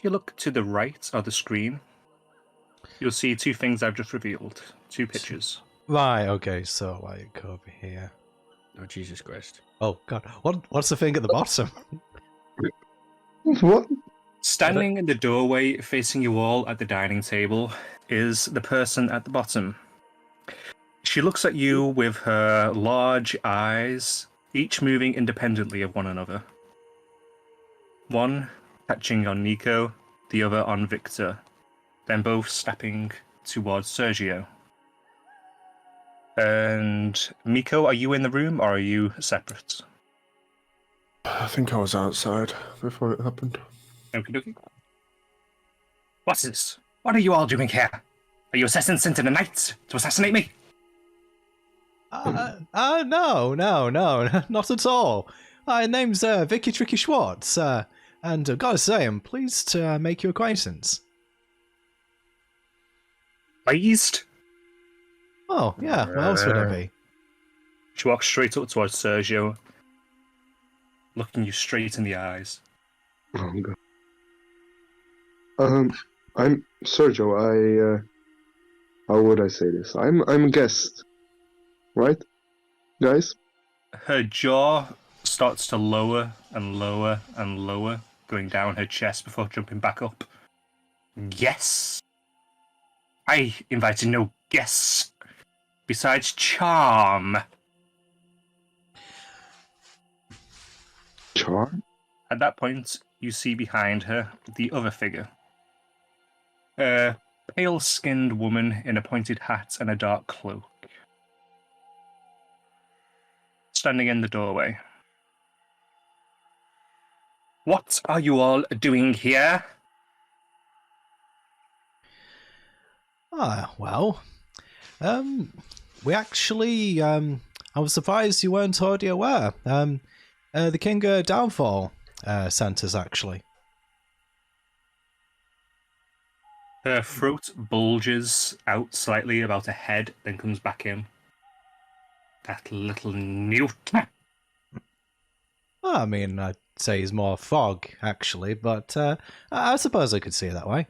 take a look to the right of the screen, you'll see two things I've just revealed. Two pictures. Right, okay, so like over here. Oh, Jesus Christ. Oh god, what's the thing at the bottom? What? Standing in the doorway facing you all at the dining table is the person at the bottom. She looks at you with her large eyes, each moving independently of one another. One catching on Nico, the other on Victor, then both stepping towards Sergio. And Miko, are you in the room or are you separate? I think I was outside before it happened. Okie dokie. What's this? What are you all doing here? Are you assassins sent in the night to assassinate me? No, not at all. My name's Vicky Tricky Schwartz, and I've got to say, I'm pleased to make your acquaintance. Pleased? Oh, yeah, what else would I be? She walks straight up towards Sergio, looking you straight in the eyes. Oh god. I'm Sergio. How would I say this? I'm a guest, right, guys? Her jaw starts to lower and lower and lower, going down her chest before jumping back up. Yes. I invited no guests besides charm. Charm? At that point, you see behind her the other figure. A pale-skinned woman in a pointed hat and a dark cloak. Standing in the doorway. What are you all doing here? Well, we actually, I was surprised you weren't already aware. The King Downfall sent us, actually. Her throat bulges out slightly about her head, then comes back in. That little newt. I mean, I'd say he's more fog, actually, but I suppose I could see it that way.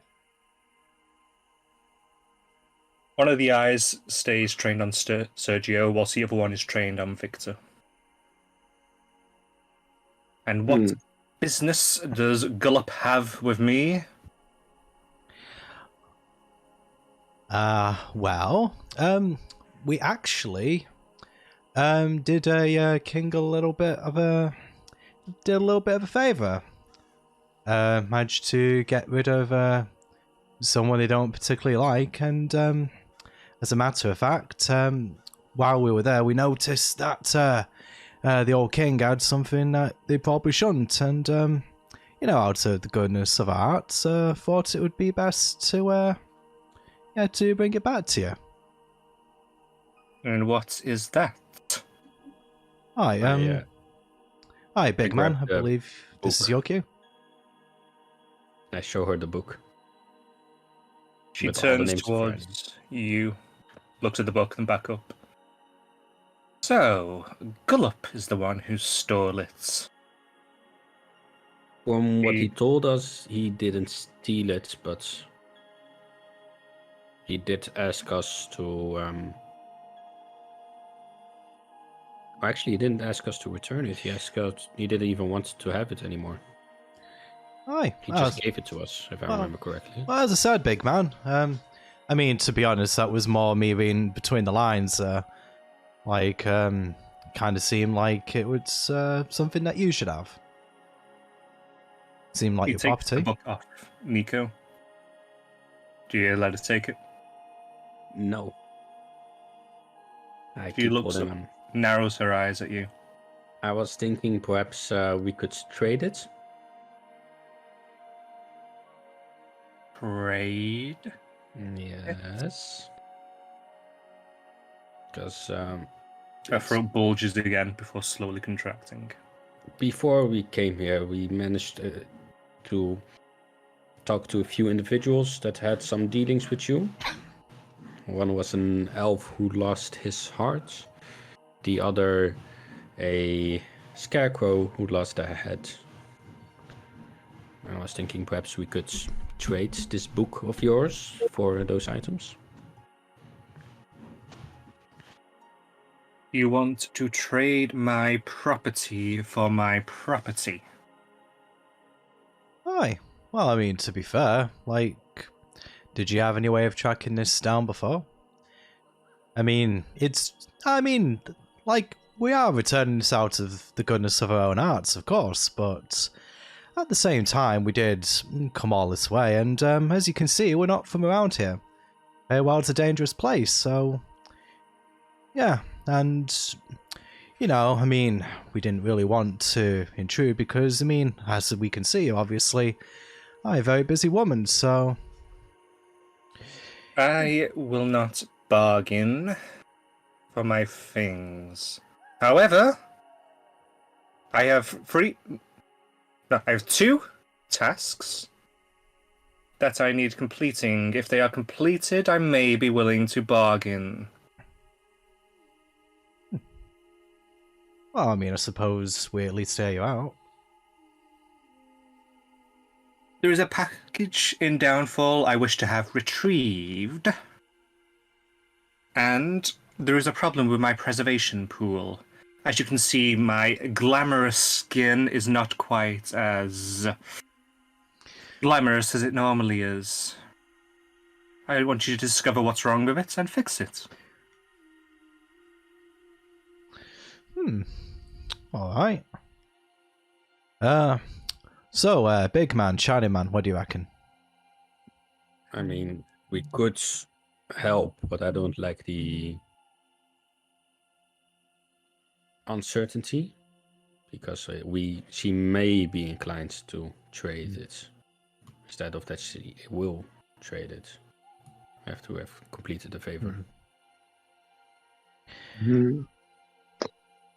One of the eyes stays trained on Sergio, whilst the other one is trained on Victor. And what business does Gullop have with me? Well, we actually did a King a little bit of a favor. Managed to get rid of someone they don't particularly like, and as a matter of fact, while we were there, we noticed that the old king had something that they probably shouldn't, and out of the goodness of our hearts, thought it would be best to bring it back to you. And what is that? Hi, big man. I believe this is your cue. I show her the book. She With all the turns names of towards friends. you, looks at the book and back up. So, Gullop is the one who stole it. From what He- he told us, he didn't steal it, but he did ask us to. Actually, he didn't ask us to return it. He asked us. He didn't even want to have it anymore. Hi. He just gave it to us, if I remember correctly. Well, as I said, big man. I mean, to be honest, that was more me reading between the lines. Kind of seemed like it was something that you should have. Seemed like He your takes the property. book off Nico. Do you let us take it? No. I She keep looks holding up, on. narrows her eyes at you. I was thinking perhaps we could trade it. Trade? Yes. Because Her throat bulges again before slowly contracting. before we came here, we managed to talk to a few individuals that had some dealings with you. One was an elf who lost his heart. The other, a scarecrow who lost a head. I was thinking perhaps we could trade this book of yours for those items. You want to trade my property for my property? Aye. Well, I mean, to be fair, like, did you have any way of tracking this down before? I mean, like, we are returning this out of the goodness of our own hearts, of course, but at the same time, we did come all this way, and as you can see, we're not from around here. Wild's a dangerous place, so yeah, and you know, I mean, we didn't really want to intrude because, I mean, as we can see, obviously, I'm a very busy woman, so I will not bargain for my things. However, I have I have 2 tasks that I need completing. If they are completed, I may be willing to bargain. well, I mean, I suppose we at least hear you out. There is a package in Downfall I wish to have retrieved. And there is a problem with my preservation pool. As you can see, my glamorous skin is not quite as glamorous as it normally is. I want you to discover what's wrong with it and fix it. Alright. So, big man, shiny man, what do you reckon? I mean, we could help, but I don't like the uncertainty, because she may be inclined to trade it instead of that she will trade it. I have to have completed the favor.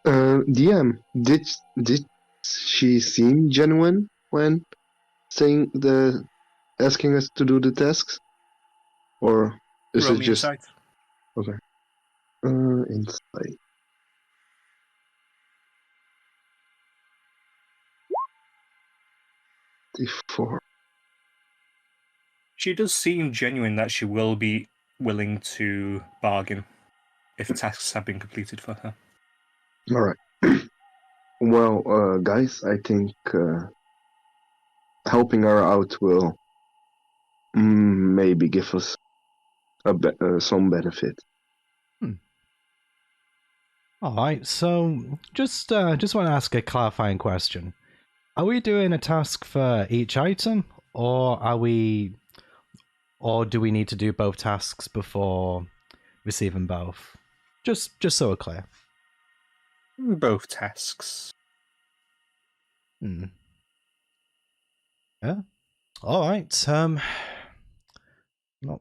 DM, did she seem genuine when saying asking us to do the tasks, or is Roll it me just insight. okay? Insight. D4. She does seem genuine that she will be willing to bargain if tasks have been completed for her. All right. Well, guys, I think helping her out will maybe give us some benefit. Alright, so just want to ask a clarifying question. Are we doing a task for each item, or do we need to do both tasks before receiving both? Just so we're clear. Both tasks. Yeah. Alright, not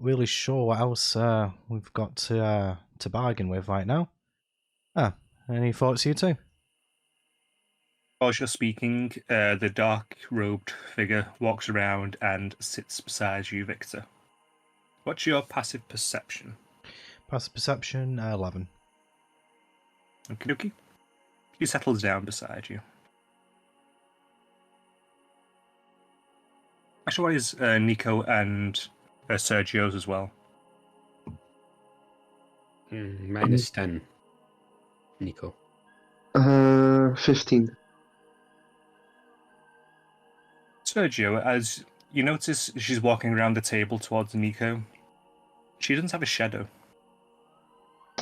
really sure what else we've got to bargain with right now. Any thoughts, you two? While you're speaking, the dark-robed figure walks around and sits beside you, Victor. What's your passive perception? Passive perception, 11. Okie dokie. He settles down beside you. Actually, what is Nico and Sergio's as well? Minus 10. Nico. 15. Sergio, as you notice she's walking around the table towards Nico, she doesn't have a shadow.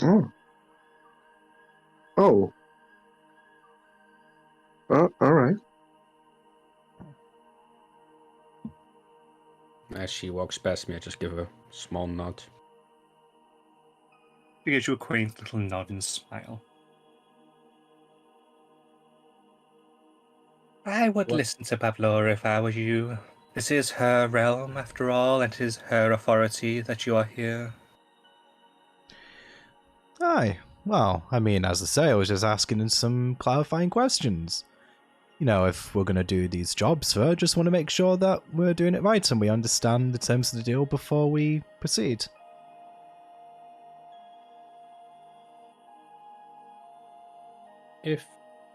Oh. Oh. All right. As she walks past me, I just give her a small nod. She gives you a quaint little nod and smile. I would listen to Bavlora if I were you. This is her realm, after all, and it is her authority that you are here. Aye. Well, I mean, as I say, I was just asking some clarifying questions. You know, if we're going to do these jobs for her, just want to make sure that we're doing it right and we understand the terms of the deal before we proceed. If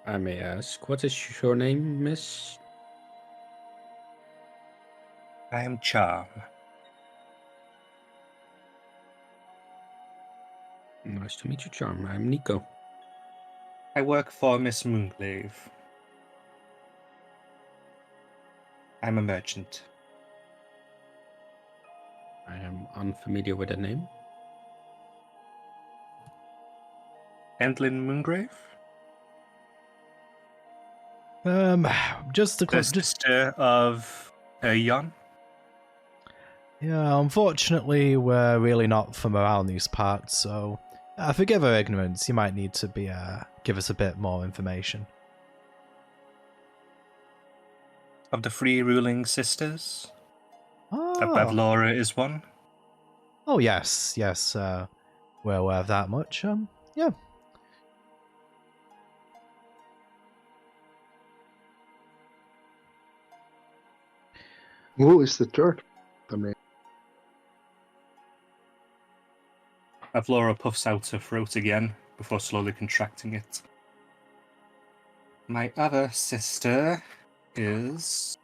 I may ask, what is your name, miss? I am Charm. Nice to meet you, Charm. I'm Nico. I work for Miss Moonglaive. I'm a merchant. I am unfamiliar with the name. Endlin Moongrave? Just to The sister of Yon? Yeah, unfortunately, we're really not from around these parts, so forgive our ignorance. You might need to give us a bit more information. Of the three ruling sisters? Oh, Bavlora is one? oh yes, yes. We're aware of that much. Yeah. Who is the third? I mean, Bavlora puffs out her throat again before slowly contracting it. My other sister is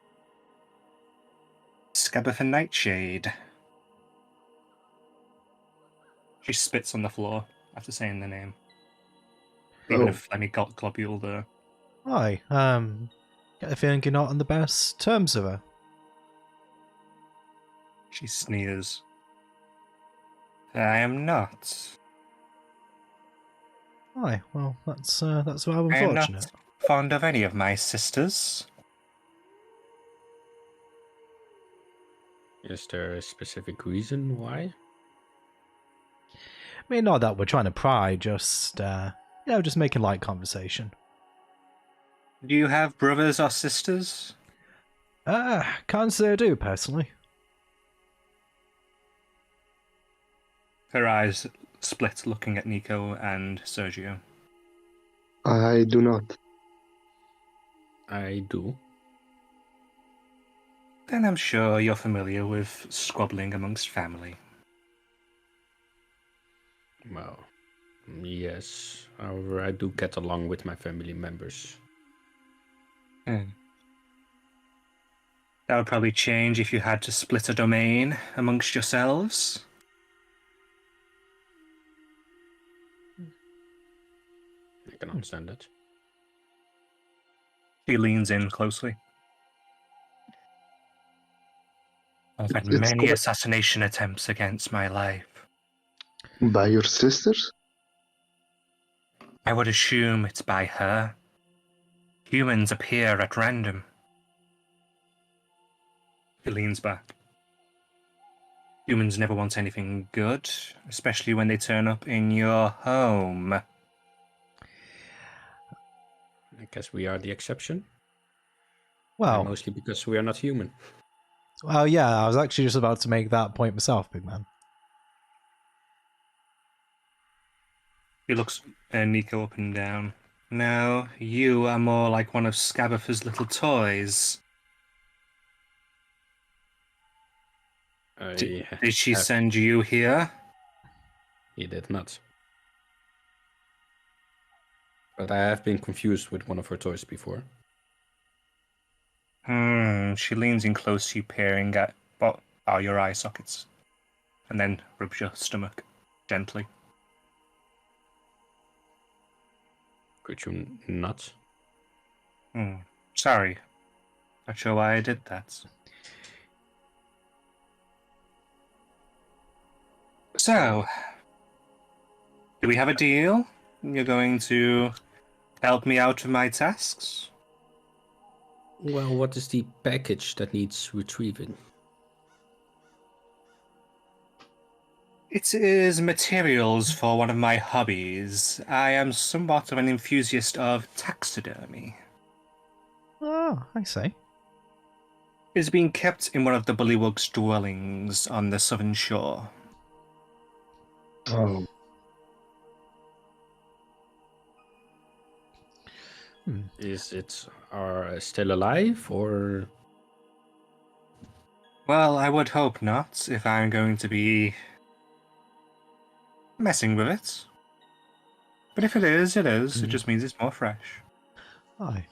Scabatha Nightshade. She spits on the floor after saying the name. Even a phlegmy globule there. Hi. Get the feeling you're not on the best terms with her. She sneers. I am not. Hi. Well, that's rather I am unfortunate. not fond of any of my sisters. Is there a specific reason why? I mean, not that we're trying to pry, just just making light conversation. Do you have brothers or sisters? Can't say I do personally. Her eyes split, looking at Nico and Sergio. I do not. I do. Then I'm sure you're familiar with squabbling amongst family. Well, yes. However, I do get along with my family members. That would probably change if you had to split a domain amongst yourselves. I can understand that. She leans in closely. I've had It's many quite- assassination attempts against my life. By your sisters? I would assume it's by her. Humans appear at random. He leans back. Humans never want anything good, especially when they turn up in your home. I guess we are the exception. Well, Mostly because we are not human. well, yeah. I was actually just about to make that point myself, big man. He looks Nico up and down. No, you are more like one of Scabatha's little toys. Did she send you here? He did not. But I have been confused with one of her toys before. She leans in close to you, peering at your eye sockets, and then rubs your stomach gently. Could you not? Sorry. Not sure why I did that. So, do we have a deal? You're going to help me out with my tasks? Well, what is the package that needs retrieving? It is materials for one of my hobbies. I am somewhat of an enthusiast of taxidermy. Oh, I see. It is being kept in one of the bullywug's dwellings on the southern shore. Oh, Is it still alive or? Well, I would hope not, if I'm going to be messing with it. But if it is, it is. It just means it's more fresh.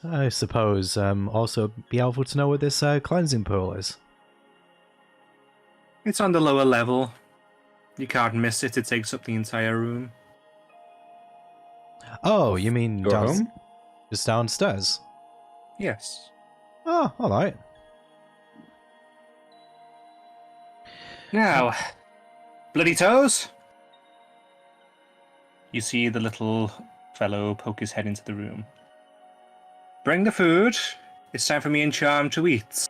I suppose also be helpful to know what this cleansing pool is. It's on the lower level. You can't miss it. It takes up the entire room. Oh, you mean Your home? just downstairs? Yes. Oh, all right. Now, bloody toes. You see the little fellow poke his head into the room. Bring the food. It's time for me and Charm to eat.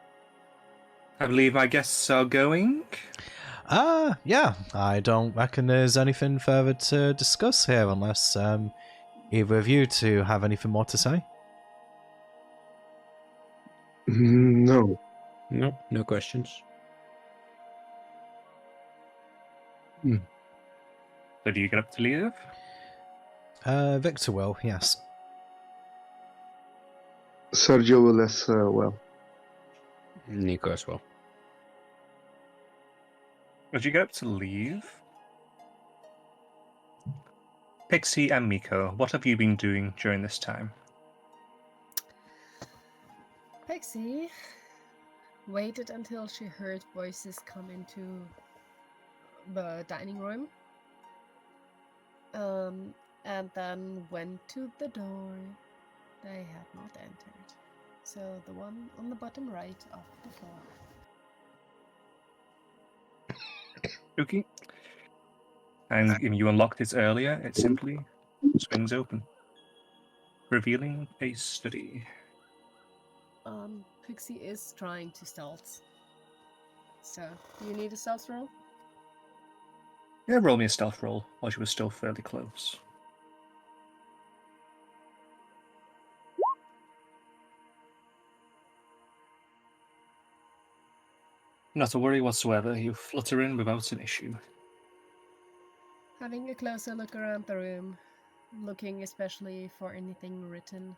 I believe my guests are going. Yeah. I don't reckon there's anything further to discuss here unless either of you two have anything more to say. No. No, no questions. So do you get up to leave? Victor will, yes. Sergio will as well. Nico as well. As you get up to leave, Pixie and Miko, what have you been doing during this time? Pixie waited until she heard voices come into the dining room. And then went to the door. They had not entered. So the one on the bottom right of the floor. Okay. And if you unlocked it earlier, it simply swings open, revealing a study. Pixie is trying to stealth. So, do you need a stealth roll? Yeah, roll me a stealth roll while she was still fairly close. Not a worry whatsoever, you flutter in without an issue. Having a closer look around the room, looking especially for anything written.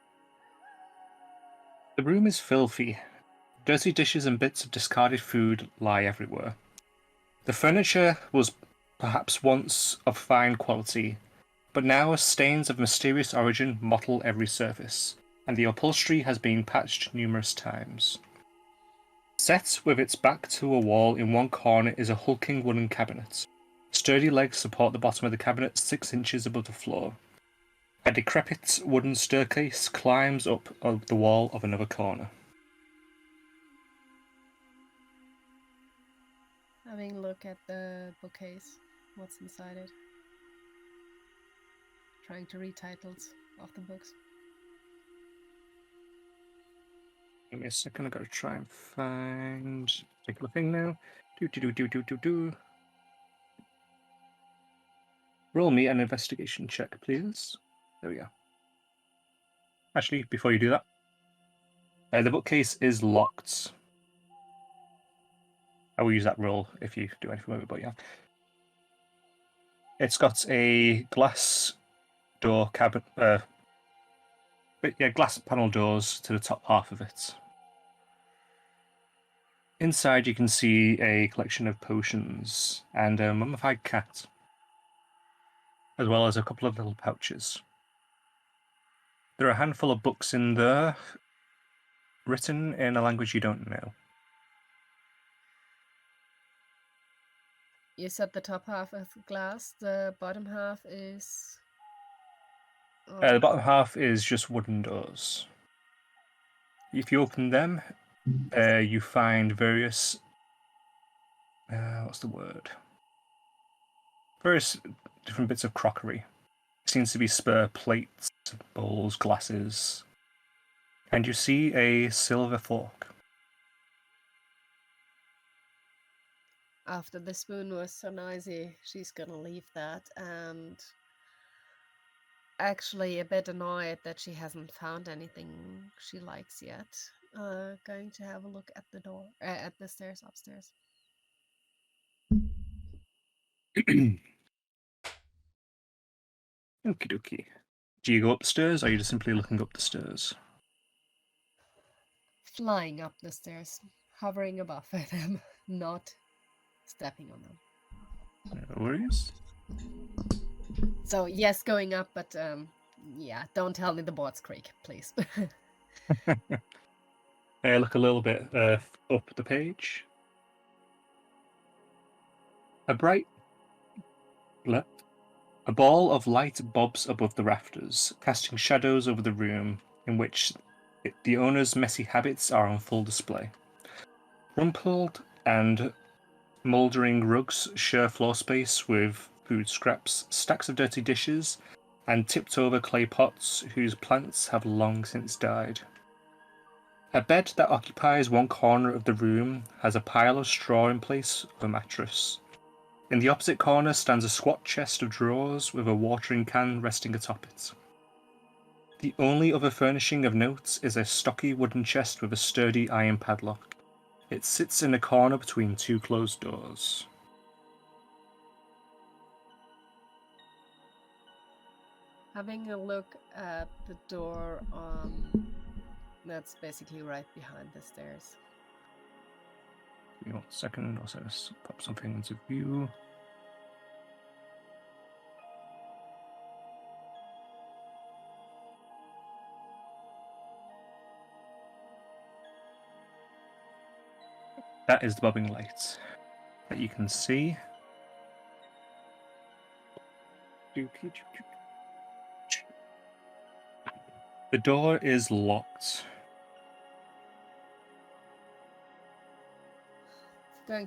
The room is filthy. Dirty dishes and bits of discarded food lie everywhere. The furniture was perhaps once of fine quality, but now stains of mysterious origin mottle every surface, and the upholstery has been patched numerous times. Set with its back to a wall in one corner is a hulking wooden cabinet. Sturdy legs support the bottom of the cabinet 6 inches above the floor. A decrepit wooden staircase climbs up the wall of another corner. Having a look at the bookcase, what's inside it. Trying to read titles of the books. Give me a second, I've got to try and find a particular thing now. Roll me an investigation check, please. There we go. Actually, before you do that, the bookcase is locked. I will use that roll if you do anything with it, but yeah. It's got a glass door cabinet, glass panel doors to the top half of it. Inside you can see a collection of potions and a mummified cat, as well as a couple of little pouches. There are a handful of books in there, written in a language you don't know. You said the top half is glass, the bottom half is... The bottom half is just wooden doors. If you open them, you find various... what's the word? Various different bits of crockery. Seems to be spare plates, bowls, glasses. And you see a silver fork. After the spoon was so noisy, she's gonna leave that, and actually a bit annoyed that she hasn't found anything she likes yet. Going to have a look at the door, at the stairs upstairs. Okie dokie. Do you go upstairs, or are you just simply looking up the stairs? Flying up the stairs, hovering above them, not stepping on them. No worries. So yes, going up, but yeah, don't tell me the boards creak, please. Look a little bit up the page. A bright... bleh. A ball of light bobs above the rafters, casting shadows over the room in which the owner's messy habits are on full display. Rumpled and mouldering rugs share floor space with food scraps, stacks of dirty dishes, and tipped-over clay pots whose plants have long since died. A bed that occupies one corner of the room has a pile of straw in place of a mattress. In the opposite corner stands a squat chest of drawers with a watering can resting atop it. The only other furnishing of note is a stocky wooden chest with a sturdy iron padlock. It sits in a corner between two closed doors. Having a look at the door that's basically right behind the stairs. Give me 1 second, I'll just pop something into view. That is the bobbing light that you can see. The door is locked.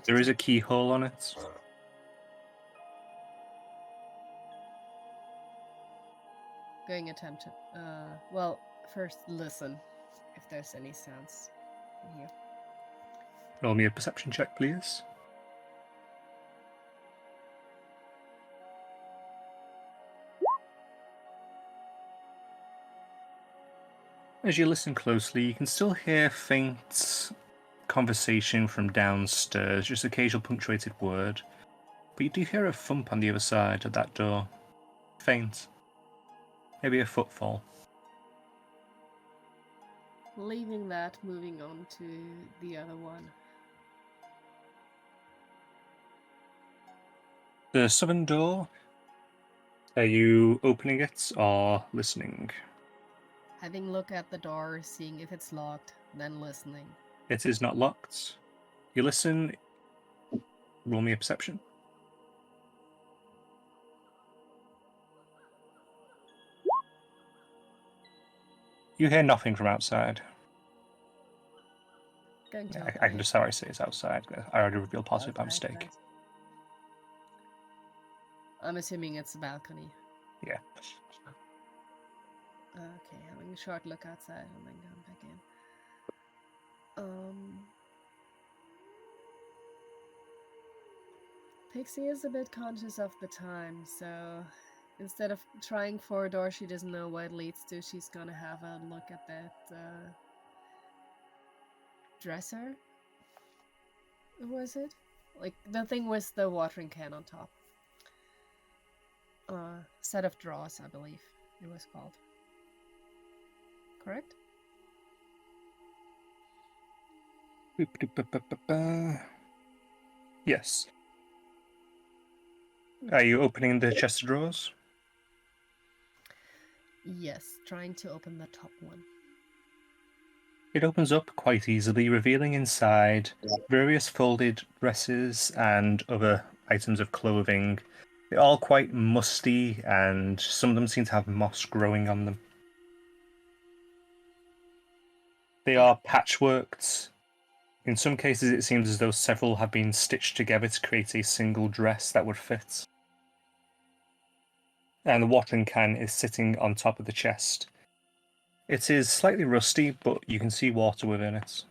There is a keyhole on it. Going attempt to, well, first listen if there's any sounds in here. Roll me a perception check, please. As you listen closely, you can still hear faint conversation from downstairs, just occasional punctuated word. But you do hear a thump on the other side of that door. Faint. Maybe a footfall. Leaving that, moving on to the other one. The southern door. Are you opening it or listening? Having a look at the door, seeing if it's locked, then listening. It is not locked. You listen. Roll me a perception. You hear nothing from outside. Going to I can just sorry say it's outside. I already revealed part of it by outside, mistake. right. I'm assuming it's a balcony. Yeah. Okay, having a short look outside and then going back in. Pixie is a bit conscious of the time, so instead of trying for a door she doesn't know what it leads to, she's gonna have a look at that dresser. Was it? Like the thing with the watering can on top. Set of drawers, I believe it was called. Correct? Yes. Are you opening the chest of drawers? Yes, trying to open the top one. It opens up quite easily, revealing inside various folded dresses and other items of clothing. They're all quite musty, and some of them seem to have moss growing on them. They are patchworked. In some cases, it seems as though several have been stitched together to create a single dress that would fit. And the watering can is sitting on top of the chest. It is slightly rusty, but you can see water within it.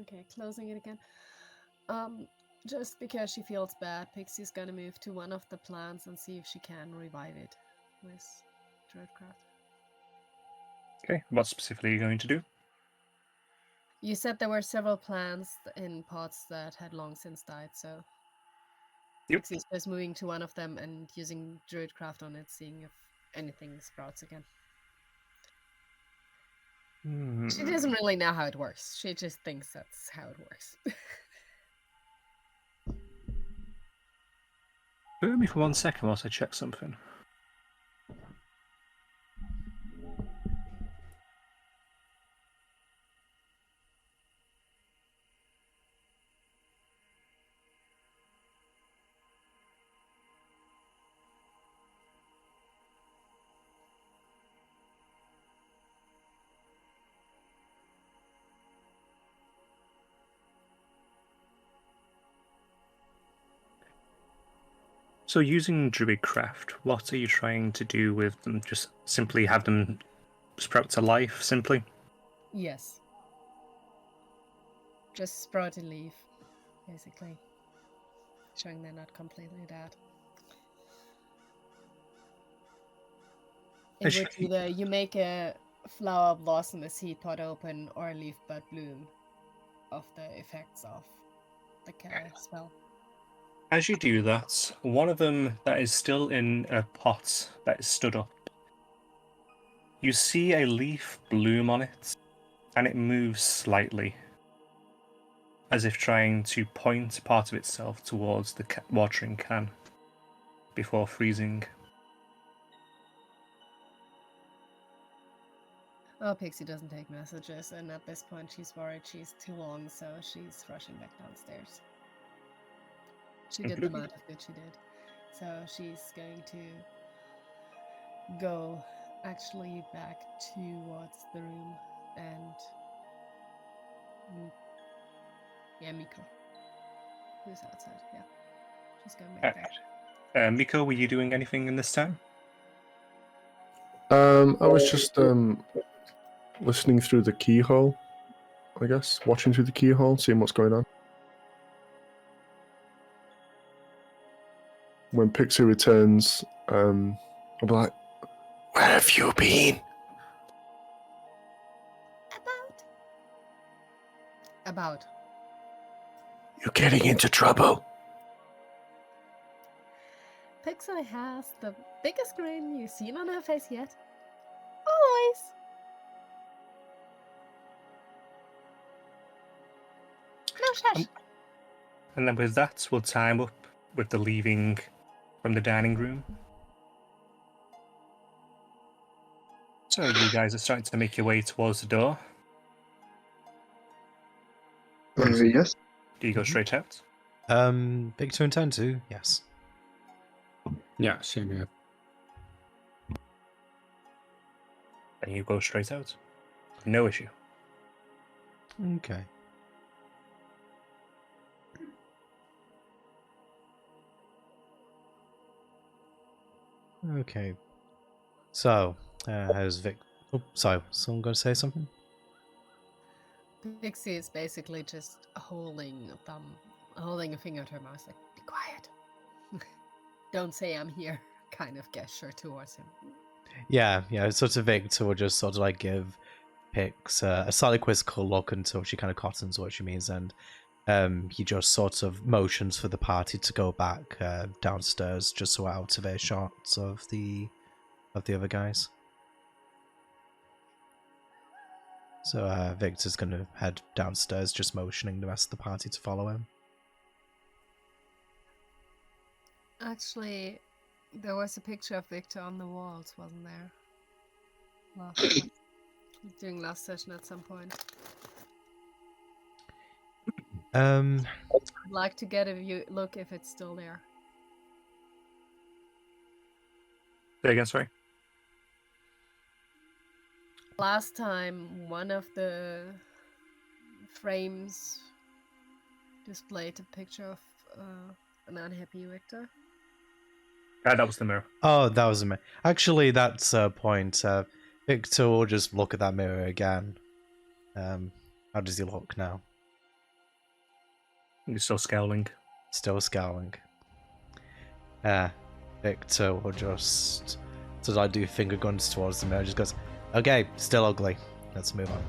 Okay, closing it again. Just because she feels bad, Pixie's gonna move to one of the plants and see if she can revive it with Druidcraft. Okay, what specifically are you going to do? You said there were several plants in pots that had long since died, so Yep. Pixie's just moving to one of them and using Druidcraft on it, seeing if anything sprouts again. She doesn't really know how it works. She just thinks that's how it works. Bear with me for 1 second whilst I check something. So using Druidcraft, what are you trying to do with them? Just simply have them sprout to life, simply? Yes. Just sprout a leaf, basically. Showing they're not completely dead. In which either you make a flower blossom, a seed pod open, or a leaf bud bloom of the effects of the spell. As you do that, one of them that is still in a pot that is stood up, you see a leaf bloom on it, and it moves slightly, as if trying to point part of itself towards the watering can before freezing. Oh, Pixie doesn't take messages, and at this point she's worried she's too long, so she's rushing back downstairs. She did the amount of good she did. So she's going to go actually back towards the room and Miko, who's outside. Yeah, she's going back there. Miko, were you doing anything in this time? I was just listening through the keyhole, I guess. Watching through the keyhole, seeing what's going on. When Pixie returns, I'll be like, "Where have you been?" About. You're getting into trouble. Pixie has the biggest grin you've seen on her face yet. Always. No shush. And then with that, we'll time up with the leaving from the dining room. So you guys are starting to make your way towards the door. Yes. Do you go straight out? Big to intend to, yes. Yeah, same here. Then you go straight out. No issue. Okay. Okay. So, how's Vic? Oh, sorry, someone going to say something? Pixie is basically just holding a finger to her mouth, like, be quiet. Don't say I'm here, kind of gesture towards him. Yeah, sort of Victor will just sort of like give Pix a slightly quizzical look until she kind of cottons what she means, and he just sort of motions for the party to go back downstairs, just so out of earshot of the other guys. So Victor's going to head downstairs, just motioning the rest of the party to follow him. Actually, there was a picture of Victor on the walls, wasn't there? During last session at some point. I'd like to get a look if it's still there. Say again, sorry. Last time, one of the frames displayed a picture of an unhappy Victor. That was the mirror. Oh, that was a mirror. Actually, that's a point. Victor will just look at that mirror again. How does he look now? He's still scowling. Still scowling. Victor will just... So I do finger guns towards the mirror, just goes, okay, still ugly. Let's move on.